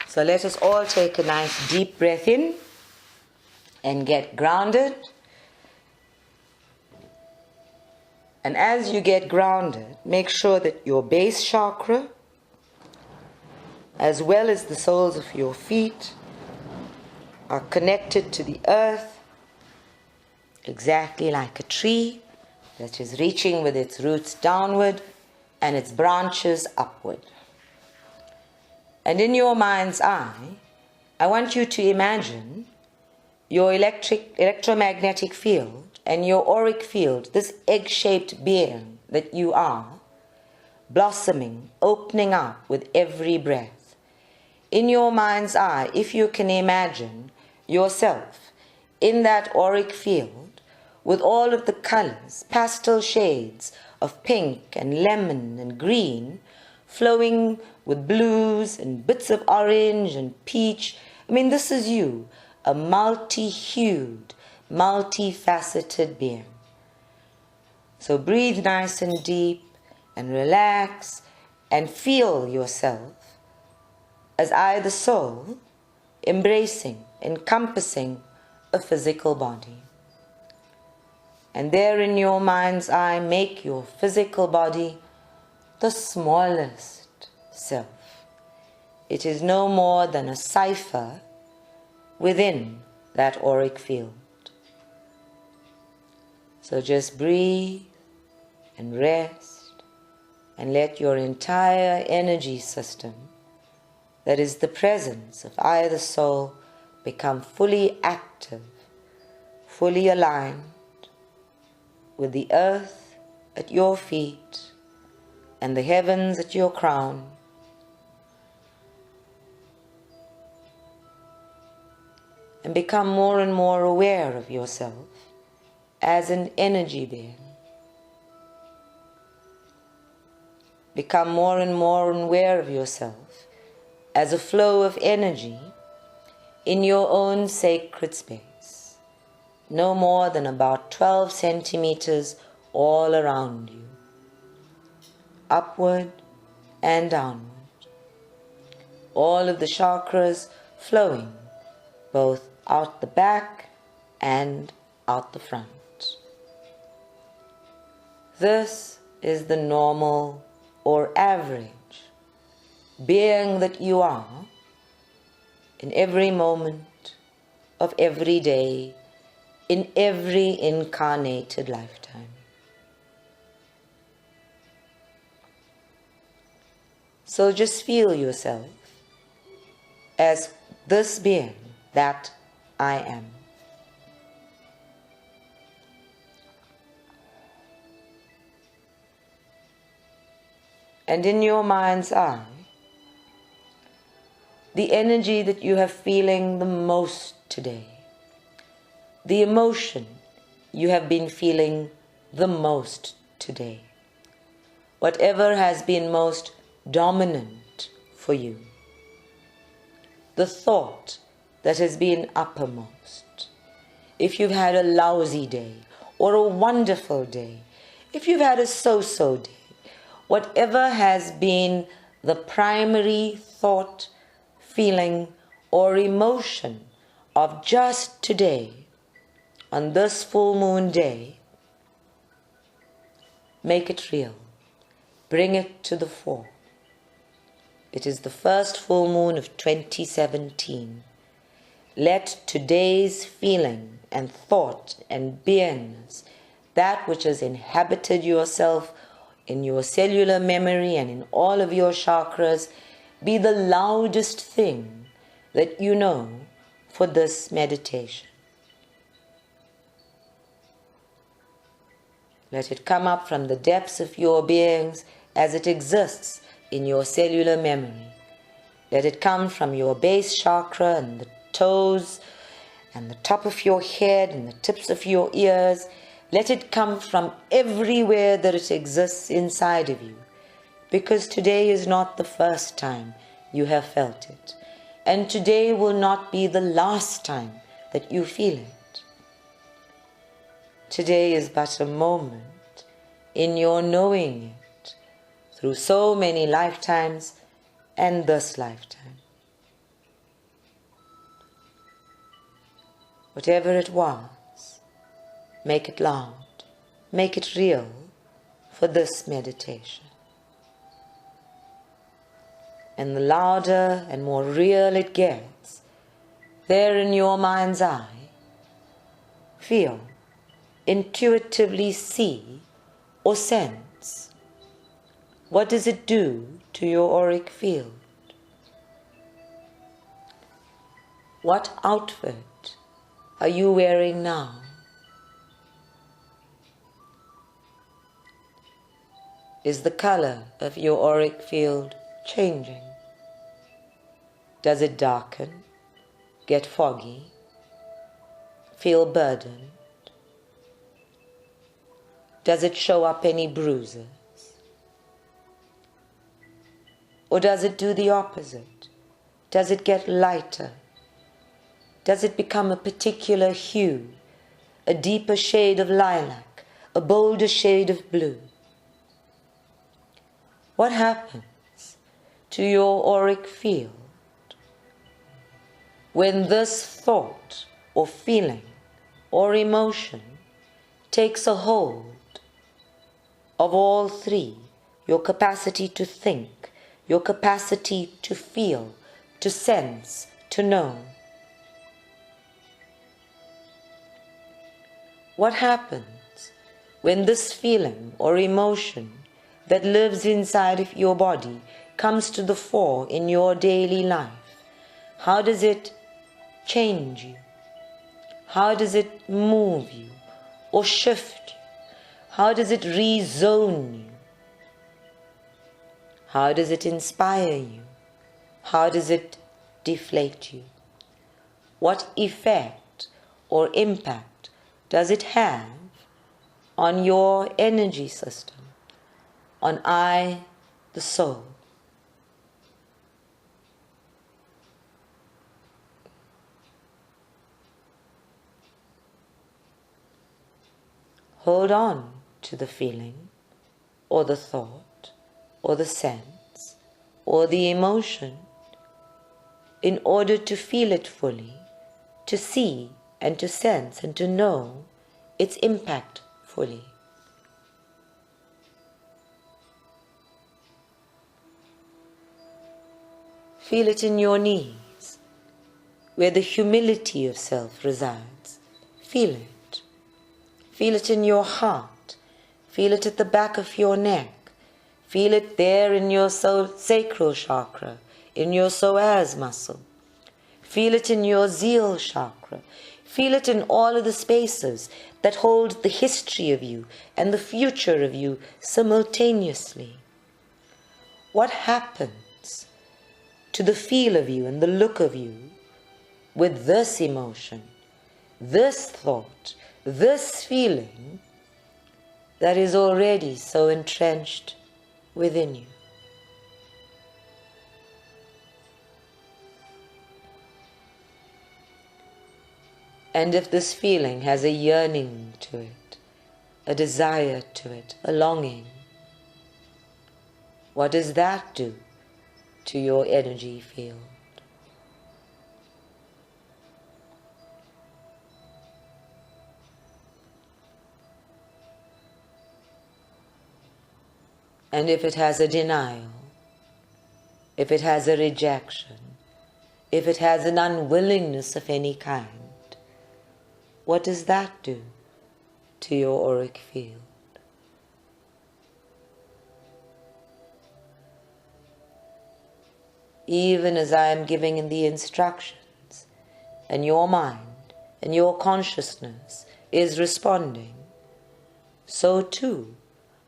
So let us all take a nice deep breath in and get grounded. And as you get grounded, make sure that your base chakra, as well as the soles of your feet, are connected to the earth, exactly like a tree that is reaching with its roots downward and its branches upward. And in your mind's eye, I want you to imagine your electromagnetic field and your auric field, this egg-shaped being that you are, blossoming, opening up with every breath. In your mind's eye, if you can imagine yourself in that auric field with all of the colors, pastel shades of pink and lemon and green, flowing with blues and bits of orange and peach. I mean, this is you, a multi-hued, multifaceted being. So breathe nice and deep and relax and feel yourself as I, the soul, embracing, encompassing a physical body. And there in your mind's eye, make your physical body the smallest self. It is no more than a cipher within that auric field. So just breathe and rest and let your entire energy system, that is the presence of I, the soul, become fully active, fully aligned with the earth at your feet and the heavens at your crown. And become more and more aware of yourself as an energy being. Become more and more aware of yourself as a flow of energy in your own sacred space, no more than about 12 centimeters all around you, upward and downward. All of the chakras flowing both out the back and out the front. This is the normal or average being that you are in every moment of every day, in every incarnated lifetime. So just feel yourself as this being that I am. And in your mind's eye, the energy that you have feeling the most today, the emotion you have been feeling the most today, whatever has been most dominant for you, the thought that has been uppermost. If you've had a lousy day or a wonderful day, if you've had a so-so day, whatever has been the primary thought, feeling, or emotion of just today, on this full moon day, make it real. Bring it to the fore. It is the first full moon of 2017. Let today's feeling and thought and beingness, that which has inhabited yourself in your cellular memory and in all of your chakras, be the loudest thing that you know for this meditation. Let it come up from the depths of your beings as it exists in your cellular memory. Let it come from your base chakra and the toes and the top of your head and the tips of your ears. Let it come from everywhere that it exists inside of you, because today is not the first time you have felt it, and today will not be the last time that you feel it. Today is but a moment in your knowing it through so many lifetimes and this lifetime. whatever it was, make it loud, make it real for this meditation. And the louder and more real it gets, there in your mind's eye, feel, intuitively see or sense. What does it do to your auric field? What outfit are you wearing now? Is the color of your auric field changing? Does it darken, get foggy, feel burdened? Does it show up any bruises? Or does it do the opposite? Does it get lighter? Does it become a particular hue, a deeper shade of lilac, a bolder shade of blue? What happens to your auric field when this thought or feeling or emotion takes a hold of all three, your capacity to think, your capacity to feel, to sense, to know? What happens when this feeling or emotion that lives inside of your body comes to the fore in your daily life? How does it change you? How does it move you or shift you? How does it rezone you? How does it inspire you? How does it deflate you? What effect or impact does it have on your energy system, on I, the soul? Hold on to the feeling, or the thought, or the sense, or the emotion in order to feel it fully, to see and to sense and to know its impact fully. Feel it in your knees, where the humility of self resides. Feel it. Feel it in your heart. Feel it at the back of your neck. Feel it there in your sacral chakra, in your psoas muscle. Feel it in your zeal chakra. Feel it in all of the spaces that hold the history of you and the future of you simultaneously. What happens to the feel of you and the look of you with this emotion, this thought, this feeling that is already so entrenched within you? And if this feeling has a yearning to it, a desire to it, a longing, what does that do to your energy field? And if it has a denial, if it has a rejection, if it has an unwillingness of any kind, what does that do to your auric field? Even as I am giving in the instructions, and your mind and your consciousness is responding, so too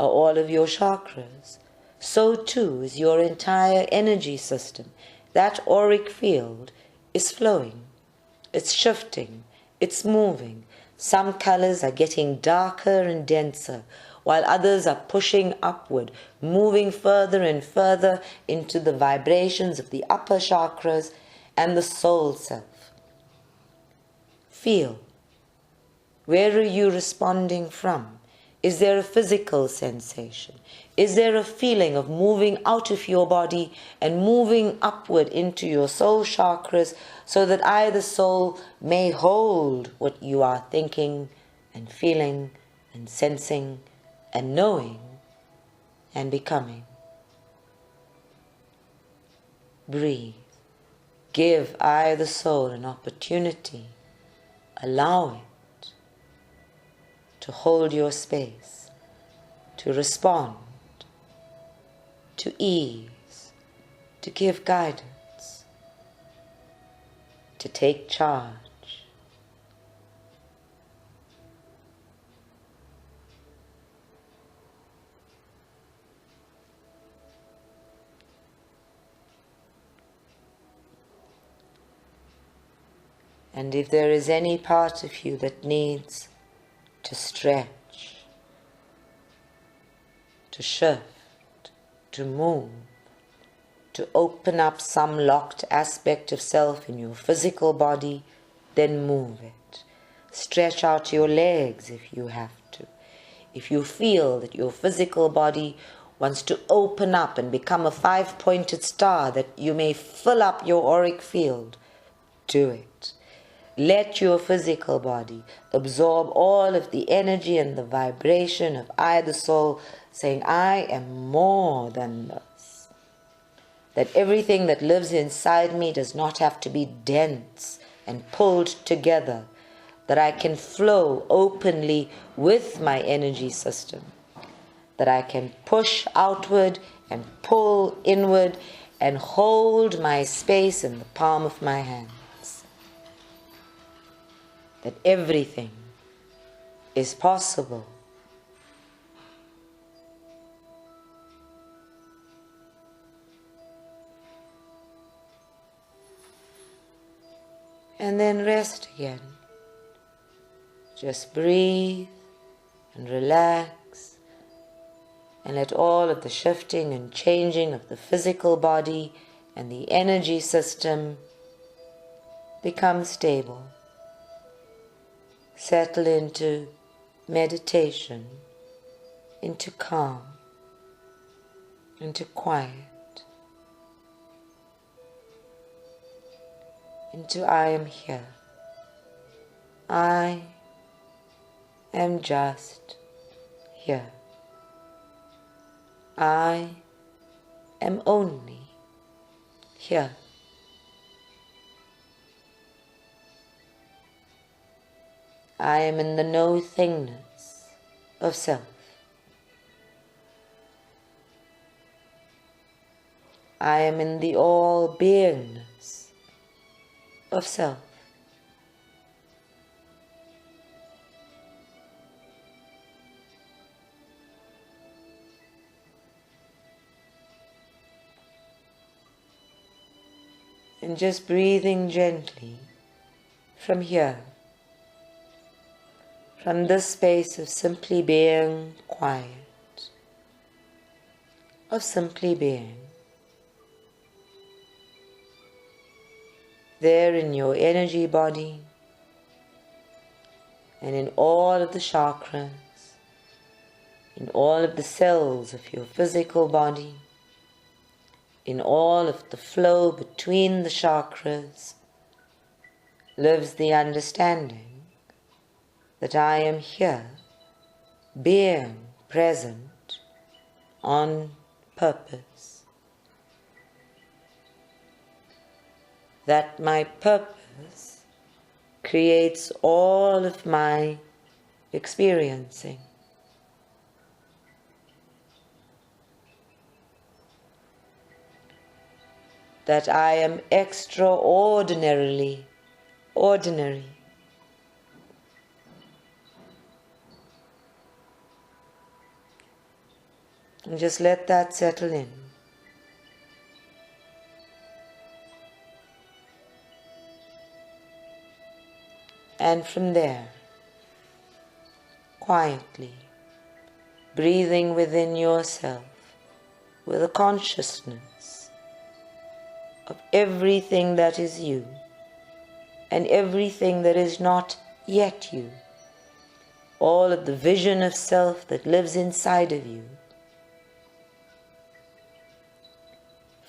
are all of your chakras. So too is your entire energy system. That auric field is flowing, it's shifting, it's moving. Some colors are getting darker and denser, while others are pushing upward, moving further and further into the vibrations of the upper chakras and the soul self. Feel. Where are you responding from? Is there a physical sensation? Is there a feeling of moving out of your body and moving upward into your soul chakras so that I, the soul, may hold what you are thinking and feeling and sensing and knowing and becoming? Breathe. Give I, the soul, an opportunity. Allow it to hold your space, to respond, to ease, to give guidance, to take charge. And if there is any part of you that needs to stretch, to shift, to move, to open up some locked aspect of self in your physical body, then move it. Stretch out your legs if you have to. If you feel that your physical body wants to open up and become a 5-pointed star that you may fill up your auric field, do it. Let your physical body absorb all of the energy and the vibration of I, the soul, saying, I am more than this. That everything that lives inside me does not have to be dense and pulled together. That I can flow openly with my energy system. That I can push outward and pull inward and hold my space in the palm of my hand. That everything is possible. And then rest again. Just breathe and relax and let all of the shifting and changing of the physical body and the energy system become stable. Settle into meditation, into calm, into quiet, into I am here. I am just here. I am only here. I am in the no-thingness of self. I am in the all-beingness of self. And just breathing gently from here. From this space of simply being quiet, of simply being, there in your energy body and in all of the chakras, in all of the cells of your physical body, in all of the flow between the chakras, lives the understanding that I am here, being present on purpose. That my purpose creates all of my experiencing. That I am extraordinarily ordinary. And just let that settle in. And from there, quietly, breathing within yourself with a consciousness of everything that is you and everything that is not yet you. all of the vision of self that lives inside of you.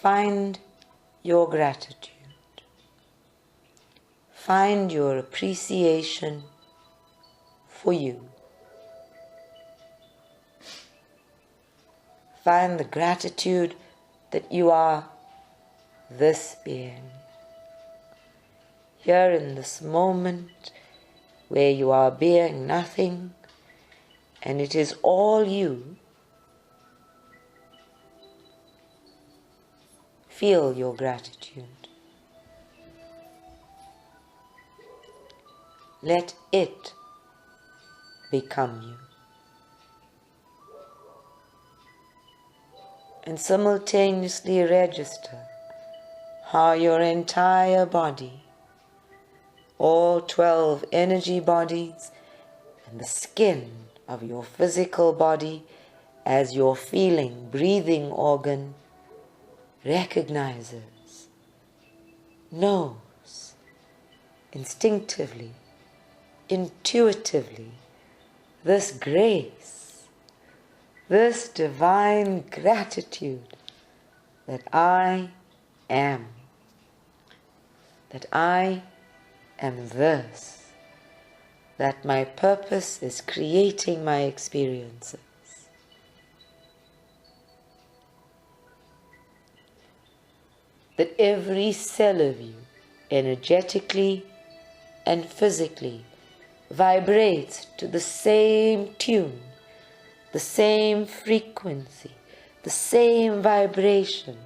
Find your gratitude. Find your appreciation for you. Find the gratitude that you are this being. Here in this moment where you are being nothing and it is all you, feel your gratitude. Let it become you. And simultaneously register how your entire body, all 12 energy bodies, and the skin of your physical body as your feeling, breathing organ recognizes, knows, instinctively, intuitively, this grace, this divine gratitude that I am this, that my purpose is creating my experiences. That every cell of you, energetically and physically, vibrates to the same tune, the same frequency, the same vibration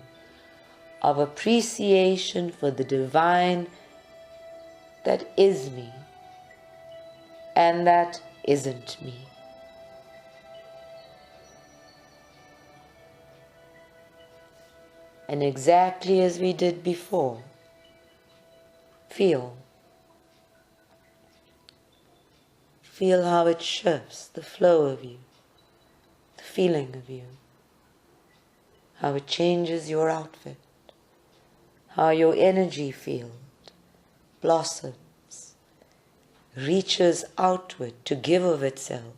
of appreciation for the divine that is me and that isn't me. And exactly as we did before, feel how it shifts the flow of you, the feeling of you, how it changes your outfit, how your energy field blossoms, reaches outward to give of itself,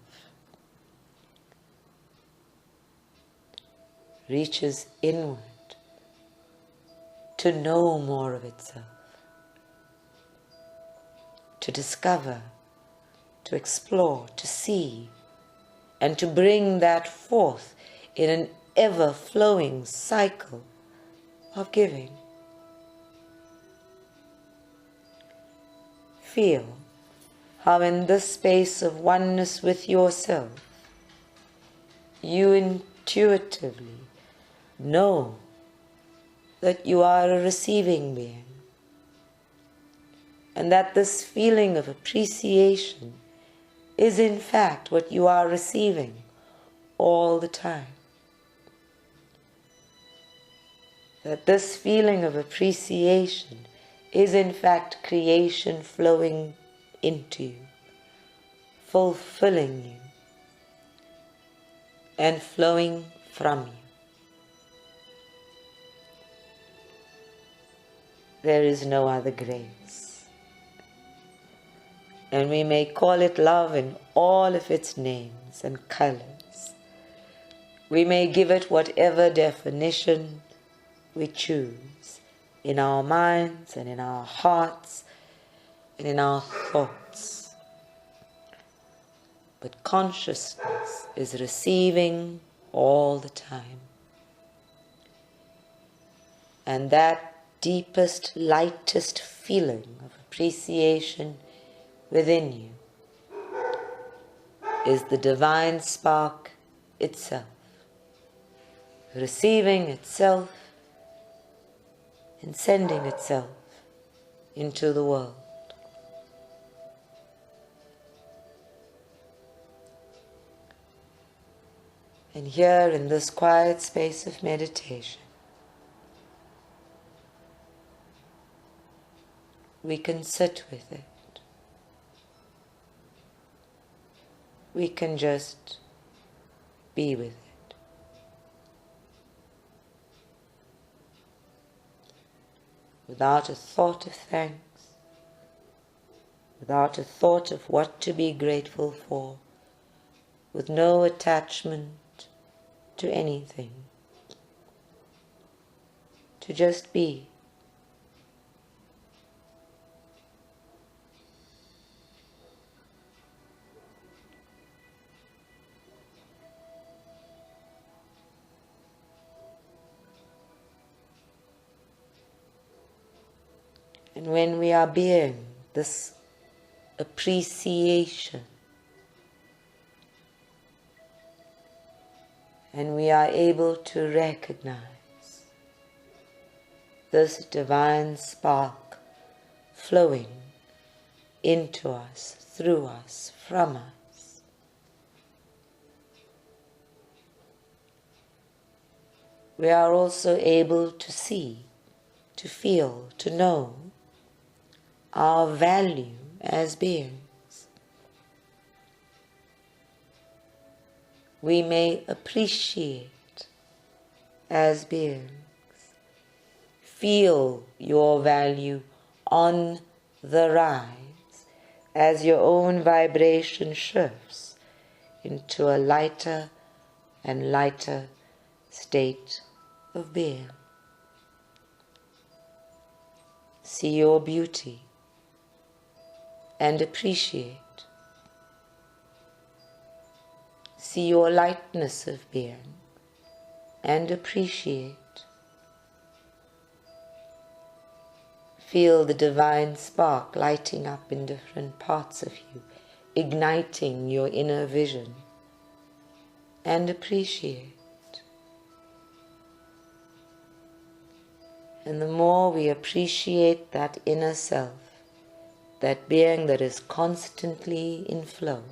reaches inward to know more of itself, to discover, to explore, to see, and to bring that forth in an ever-flowing cycle of giving. Feel how in this space of oneness with yourself, you intuitively know that you are a receiving being, and that this feeling of appreciation is in fact what you are receiving all the time. That this feeling of appreciation is in fact creation flowing into you, fulfilling you, and flowing from you. There is no other grace. And we may call it love in all of its names and colors. We may give it whatever definition we choose in our minds and in our hearts and in our thoughts. But consciousness is receiving all the time. And that deepest, lightest feeling of appreciation within you is the divine spark itself, receiving itself and sending itself into the world. And here in this quiet space of meditation, we can sit with it. We can just be with it. Without a thought of thanks, without a thought of what to be grateful for, with no attachment to anything, to just be. And when we are being this appreciation, and we are able to recognize this divine spark flowing into us, through us, from us, we are also able to see, to feel, to know our value as beings. We may appreciate as beings, feel your value on the rise as your own vibration shifts into a lighter and lighter state of being. See your beauty and appreciate. See your lightness of being and appreciate. Feel the divine spark lighting up in different parts of you, igniting your inner vision, and appreciate. And the more we appreciate that inner self, that being that is constantly in flow,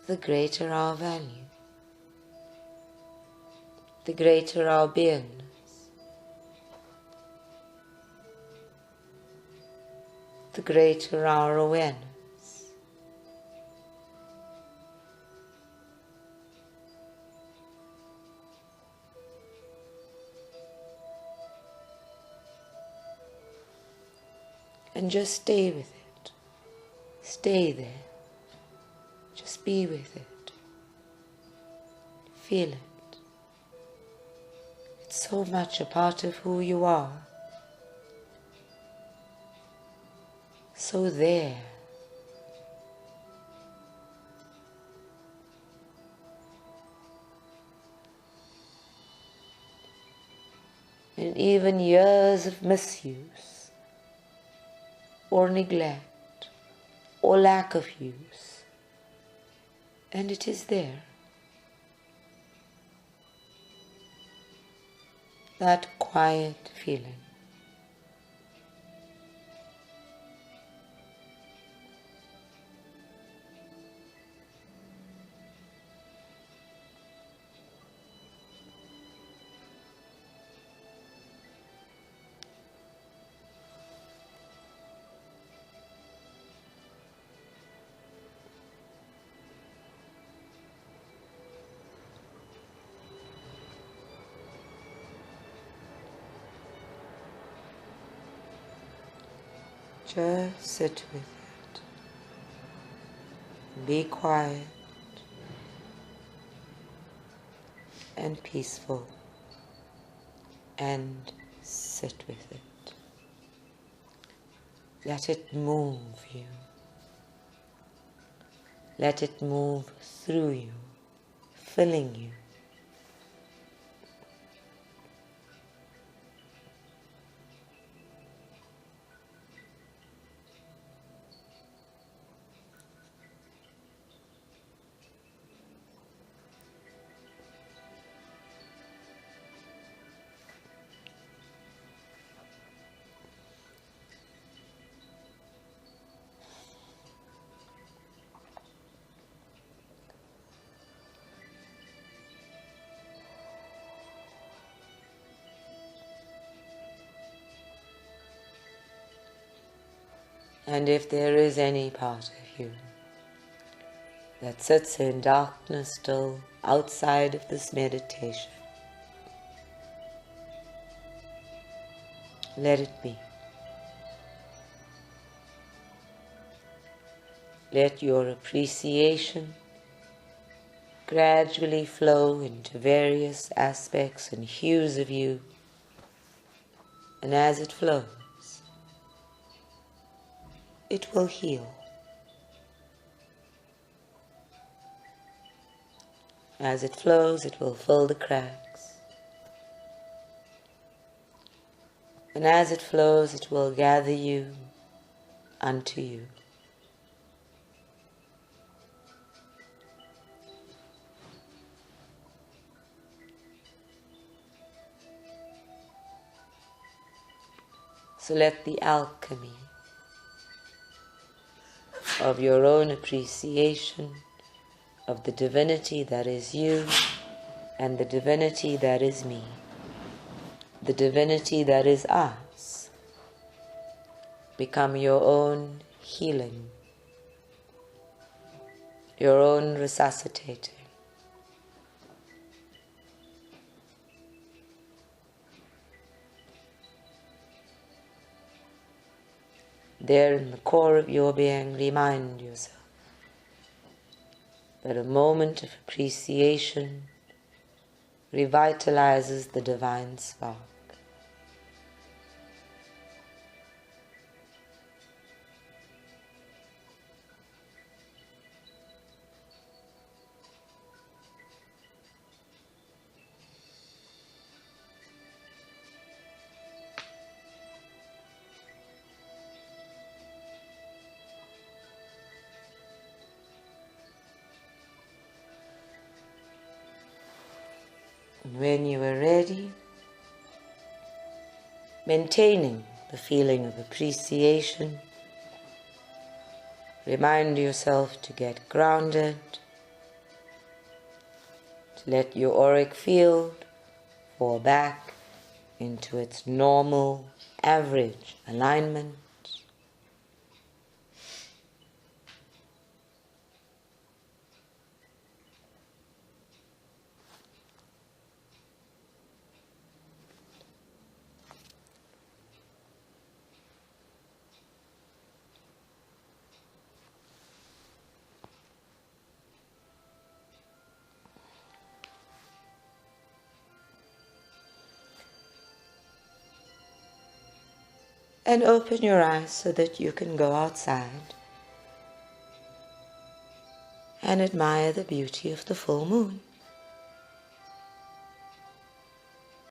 the greater our value, the greater our beingness, the greater our awareness. And just stay with it. Stay there. Just be with it. Feel it. It's so much a part of who you are. So there. And even years of misuse, or neglect, or lack of use, and it is there. That quiet feeling. Just sit with it. Be quiet and peaceful and sit with it. Let it move you. Let it move through you, filling you. And if there is any part of you that sits in darkness still outside of this meditation, let it be. Let your appreciation gradually flow into various aspects and hues of you, and as it flows, it will heal. As it flows, it will fill the cracks, and as it flows, it will gather you unto you. So let the alchemy of your own appreciation of the divinity that is you and the divinity that is me, the divinity that is us, become your own healing, your own resuscitating. There in the core of your being, remind yourself that a moment of appreciation revitalizes the divine spark. And when you are ready, maintaining the feeling of appreciation, remind yourself to get grounded, to let your auric field fall back into its normal, average alignment. And open your eyes so that you can go outside and admire the beauty of the full moon.